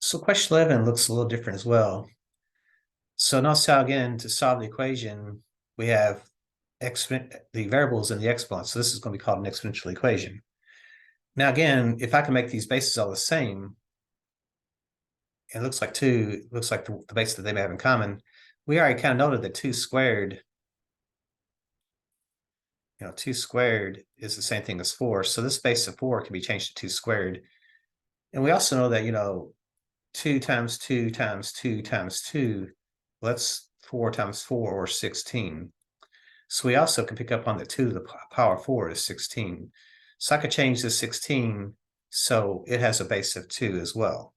So question 11 looks a little different as well. So notice how, again, to solve the equation, we have the variables in the exponent. So this is going to be called an exponential equation. Now, again, if I can make these bases all the same, it looks like the base that they may have in common. We already kind of noted that 2 squared, 2 squared is the same thing as 4. So this base of 4 can be changed to 2 squared. And we also know that, 2 times 2 times 2 times 2, well, that's 4 times 4, or 16. So we also can pick up on the 2 to the power 4 is 16. So I could change the 16 so it has a base of 2 as well.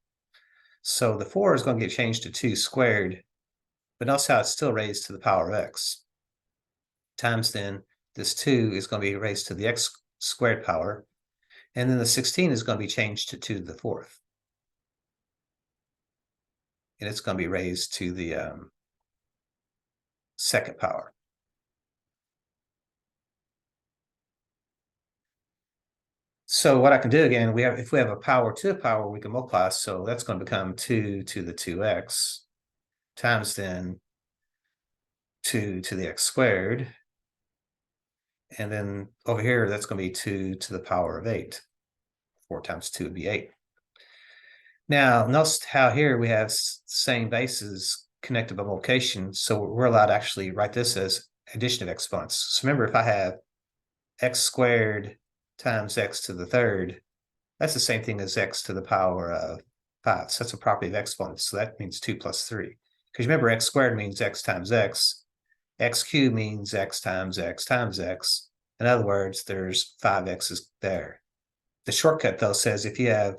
So the 4 is going to get changed to 2 squared, but notice how it's still raised to the power of x. Times then this 2 is going to be raised to the x squared power, and then the 16 is going to be changed to 2 to the 4th. And it's going to be raised to the second power. So what I can do again, if we have a power to a power, we can multiply. So that's going to become 2 to the 2x times then 2 to the x squared. And then over here, that's going to be 2 to the power of 8. 4 times 2 would be 8. Now, notice how here we have same bases connected by multiplication. So we're allowed to actually write this as addition of exponents. So remember, if I have x squared times x to the third, that's the same thing as x to the power of 5. So that's a property of exponents. So that means 2 plus 3. Because remember, x squared means x times x. X cubed means x times x times x. In other words, there's 5x's there. The shortcut, though, says if you have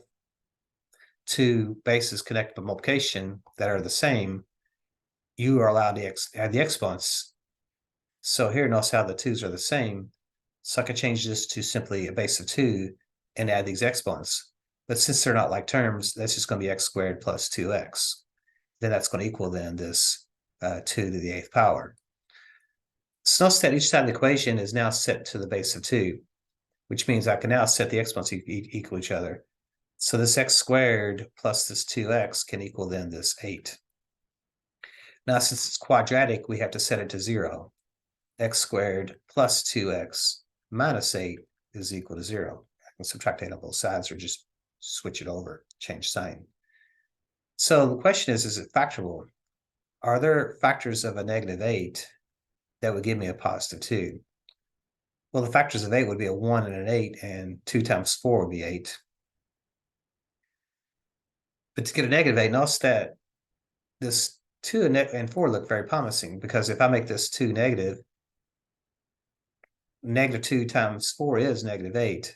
2 bases connected by multiplication that are the same, you are allowed to add the exponents. So here, notice how the 2's are the same. So I can change this to simply a base of 2 and add these exponents. But since they're not like terms, that's just going to be x squared plus 2x. Then that's going to equal then this 2 to the 8th power. So notice that each side of the equation is now set to the base of 2, which means I can now set the exponents equal each other. So this x squared plus this 2x can equal then this 8. Now, since it's quadratic, we have to set it to 0. X squared plus 2x minus 8 is equal to 0. I can subtract 8 on both sides or just switch it over, change sign. So the question is it factorable? Are there factors of a negative 8 that would give me a positive 2? Well, the factors of 8 would be a 1 and an 8, and 2 times 4 would be 8. But to get a negative 8, notice that this 2 and 4 look very promising, because if I make this 2 negative, negative 2 times 4 is negative 8,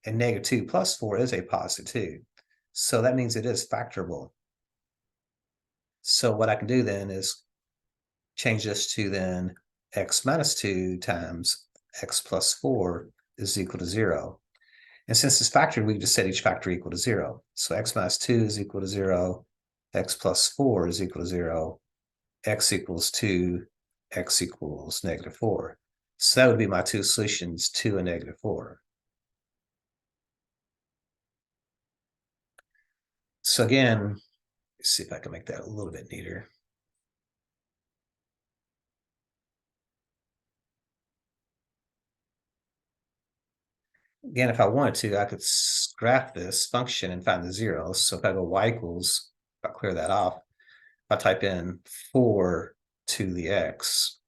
and negative 2 plus 4 is a positive 2. So that means it is factorable. So what I can do then is change this to then x minus 2 times x plus 4 is equal to 0. And since it's factored, we just set each factor equal to 0. So x minus 2 is equal to 0, x plus 4 is equal to 0, x equals 2, x equals negative 4. So that would be my two solutions, 2 and negative 4. So again, let's see if I can make that a little bit neater. Again, if I wanted to, I could graph this function and find the zeros. So if I go y equals, if I clear that off, if I type in 4 to the x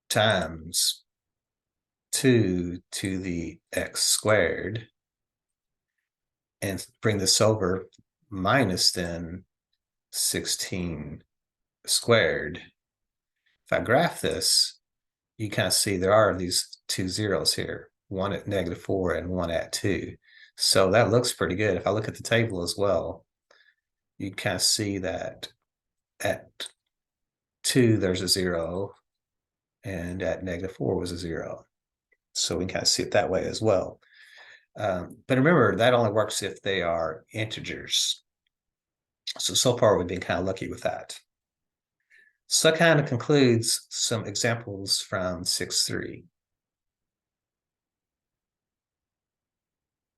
times 2 to the x squared, and bring this over, minus then 16 squared. If I graph this, you kind of see there are these two zeros here, one at negative 4 and one at 2. So that looks pretty good. If I look at the table as well, you kind of see that at 2 there's a 0, and at negative 4 was a 0. So we can kind of see it that way as well. But remember, that only works if they are integers. So far we've been kind of lucky with that. So that kind of concludes some examples from 6.3.